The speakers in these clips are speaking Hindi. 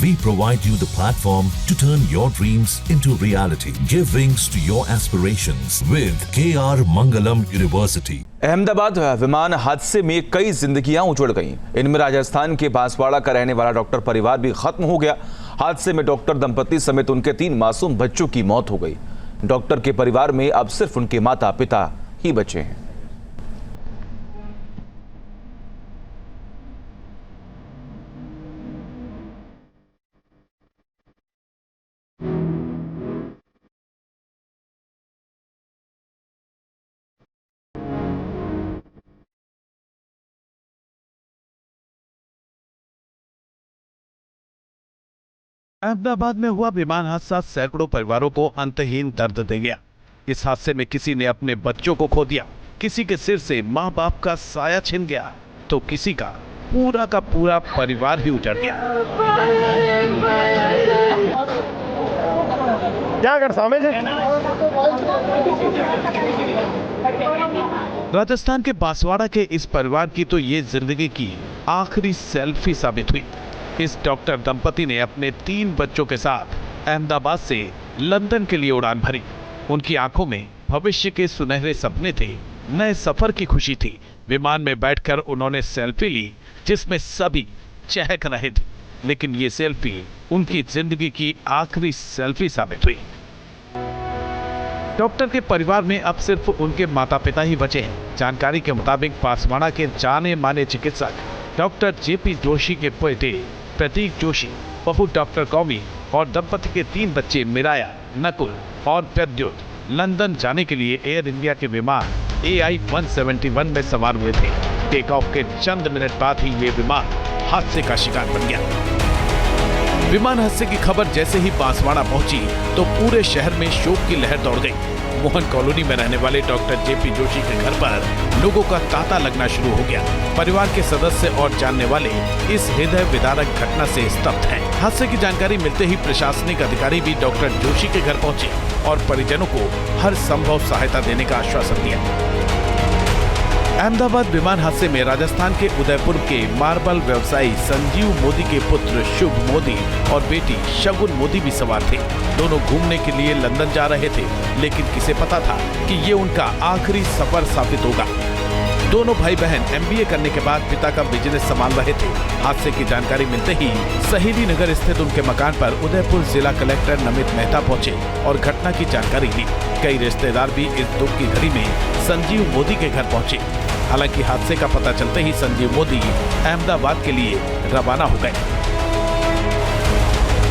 We provide you the platform to turn your dreams into reality. Give wings to your aspirations with KR Mangalam University. Ahmedabad विमान हादसे में कई जिंदगियां उजड़ गईं। इनमें राजस्थान के बांसवाड़ा का रहने वाला डॉक्टर परिवार भी खत्म हो गया। हादसे में डॉक्टर दंपति समेत उनके 3 मासूम बच्चों की मौत हो गई। डॉक्टर के परिवार में अब सिर्फ उनके माता पिता ही बचे हैं। अहमदाबाद में हुआ विमान हादसा सैकड़ों परिवारों को अंतहीन दर्द दे गया। इस हादसे में किसी ने अपने बच्चों को खो दिया, किसी के सिर से माँ बाप का साया छिन गया, तो किसी का पूरा परिवार ही उजड़ गया। क्या कर सामने से? राजस्थान के बांसवाड़ा के इस परिवार की तो ये जिंदगी की आखिरी सेल्फी साबित हुई। इस डॉक्टर दंपति ने अपने 3 बच्चों के साथ अहमदाबाद से लंदन के लिए उड़ान भरी। उनकी आंखों में भविष्य के सुनहरे सपने थे, नए सफर की खुशी थी। विमान में बैठकर उन्होंने सेल्फी ली जिसमें सभी चहक रहे थे, लेकिन ये सेल्फी उनकी जिंदगी की आखिरी सेल्फी साबित हुई। डॉक्टर के परिवार में अब सिर्फ उनके माता पिता ही बचे हैं। जानकारी के मुताबिक बांसवाड़ा के जाने माने चिकित्सक डॉक्टर जेपी जोशी के बेटे प्रतीक जोशी, बहू डॉक्टर कौमी और दंपति के 3 बच्चे मिराया, नकुल और प्रद्युत लंदन जाने के लिए एयर इंडिया के विमान AI-171 में सवार हुए थे। टेक ऑफ के चंद मिनट बाद ही ये विमान हादसे का शिकार बन गया। विमान हादसे की खबर जैसे ही बांसवाड़ा पहुंची तो पूरे शहर में शोक की लहर दौड़ गई। मोहन कॉलोनी में रहने वाले डॉक्टर जेपी जोशी के घर पर लोगों का तांता लगना शुरू हो गया। परिवार के सदस्य और जानने वाले इस हृदय विदारक घटना से स्तब्ध हैं। हादसे की जानकारी मिलते ही प्रशासनिक अधिकारी भी डॉक्टर जोशी के घर पहुंचे और परिजनों को हर संभव सहायता देने का आश्वासन दिया। अहमदाबाद विमान हादसे में राजस्थान के उदयपुर के मार्बल व्यवसायी संजीव मोदी के पुत्र शुभ मोदी और बेटी शगुन मोदी भी सवार थे। दोनों घूमने के लिए लंदन जा रहे थे, लेकिन किसे पता था कि ये उनका आखिरी सफर साबित होगा। दोनों भाई बहन MBA करने के बाद पिता का बिजनेस संभाल रहे थे। हादसे की जानकारी मिलते ही सहेली नगर स्थित उनके मकान पर उदयपुर जिला कलेक्टर नमित मेहता पहुंचे और घटना की जानकारी ली। कई रिश्तेदार भी इस दुख की घड़ी में संजीव मोदी के घर पहुंचे। हालांकि हादसे का पता चलते ही संजीव मोदी अहमदाबाद के लिए रवाना हो गए।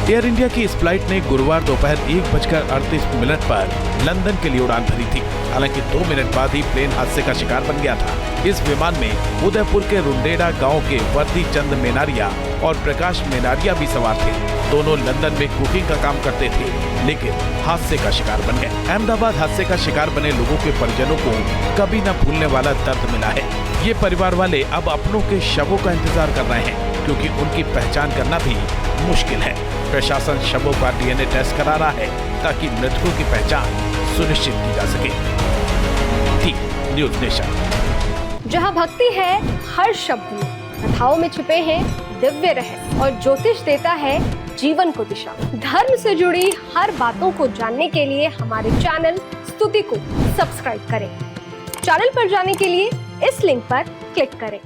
एयर इंडिया की इस फ्लाइट ने गुरुवार दोपहर 1:38 पर लंदन के लिए उड़ान भरी थी। हालांकि 2 मिनट बाद ही प्लेन हादसे का शिकार बन गया था। इस विमान में उदयपुर के रुंडेड़ा गांव के वर्दी चंद मेनारिया और प्रकाश मेनारिया भी सवार थे। दोनों लंदन में कुकिंग का काम करते थे, लेकिन हादसे का शिकार बन गए। अहमदाबाद हादसे का शिकार बने लोगों के परिजनों को कभी न भूलने वाला दर्द मिला है। ये परिवार वाले अब अपनों के शवों का इंतजार कर रहे हैं, क्योंकि उनकी पहचान करना भी मुश्किल है। प्रशासन शवों का DNA टेस्ट करा रहा है ताकि मृतकों की पहचान सुनिश्चित की जा सके। News nation. जहाँ भक्ति है हर शब्द में, कथाओं में छुपे हैं दिव्य रहस्य और ज्योतिष देता है जीवन को दिशा। धर्म से जुड़ी हर बातों को जानने के लिए हमारे चैनल स्तुति को सब्सक्राइब करें। चैनल पर जाने के लिए इस लिंक पर क्लिक करें।